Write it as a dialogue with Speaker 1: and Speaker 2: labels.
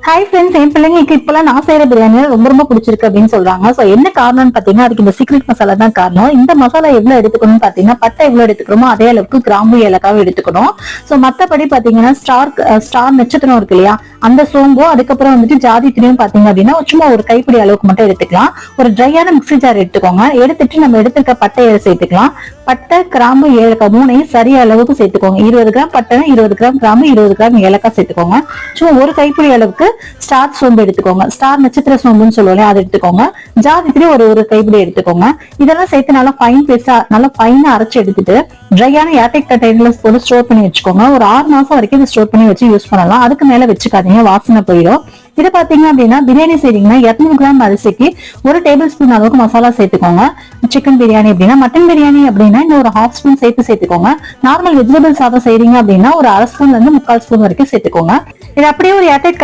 Speaker 1: Hi friends, என் பிள்ளைங்களுக்கு இப்பெல்லாம் நான் செய்யற பிரியாணி ரொம்ப பிடிச்சிருக்கு அப்படின்னு சொல்றாங்க. சோ என்ன காரணம்னு பாத்தீங்கன்னா அதுக்கு இந்த சீக்ரெட் மசாலா தான் காரணம். இந்த மசாலா எவ்வளவு எடுத்துக்கணும்னு பாத்தீங்கன்னா பட்டை எவ்வளவு எடுத்துக்கிறோமோ அதே அளவுக்கு கிராம்பு ஏலக்காவும் எடுத்துக்கணும். சோ மத்தபடி பாத்தீங்கன்னா ஸ்டார் நட்சத்திரம் இருக்கு இல்லையா, அந்த சோம்போ அதுக்கப்புறம் வந்துட்டு ஜாதி திரியும் பாத்தீங்க அப்படின்னா சும்மா ஒரு கைப்பிடி அளவுக்கு மட்டும் எடுத்துக்கலாம். ஒரு ட்ரையான மிக்ஸி ஜார் எடுத்துக்கோங்க. எடுத்துட்டு நம்ம எடுத்துக்க பட்டையை சேர்த்துக்கலாம். பட்டை கிராம்பு ஏலக்காய் மூணையும் சரிய அளவுக்கு சேர்த்துக்கோங்க. 20 கிராம் பட்டை, 20 கிராம் கிராம்பு, 20 கிராம் ஏலக்காய் சேர்த்துக்கோங்க. சும்மா ஒரு கைப்பிடி அளவுக்கு ஸ்டார் சோம்பு எடுத்துக்கோங்க. ஸ்டார் நட்சத்திர சோம்புன்னு சொல்லுவோம், அதை எடுத்துக்கோங்க. ஜாதித்திரி ஒரு கைப்பிடி எடுத்துக்கோங்க. இதெல்லாம் சேர்த்து நல்லா ஃபைன் பேஸ்டா நல்லா ஃபைனா அரைச்சு எடுத்துட்டு ட்ரையான ஏர்டைட் கண்டெய்னர்ல போட்டு ஸ்டோர் பண்ணி வச்சுக்கோங்க. ஒரு 6 மாசம் வரைக்கும் இதை ஸ்டோர் பண்ணி வச்சு யூஸ் பண்ணலாம். அதுக்கு மேல வச்சுக்காதீங்க, வாசனை போயிடும். இது பாத்தீங்க அப்படின்னா பிரியாணி செய்றீங்கன்னா 200 கிராம் அரிசிக்கு 1 டேபிள் ஸ்பூன் அளவுக்கு மசாலா சேர்த்துக்கோங்க. சிக்கன் பிரியாணி அப்படின்னா, மட்டன் பிரியாணி அப்படின்னா இன்னும் ஒரு 1/2 ஸ்பூன் சேர்த்துக்கோங்க. நார்மல் வெஜிடபிள் சாதம் செய்றீங்க அப்படின்னா ஒரு 1/2 ஸ்பூன்ல இருந்து 3/4 ஸ்பூன் வரைக்கும் சேர்த்துக்கோங்க. இது அப்படியே ஒரு ஏர்டைட்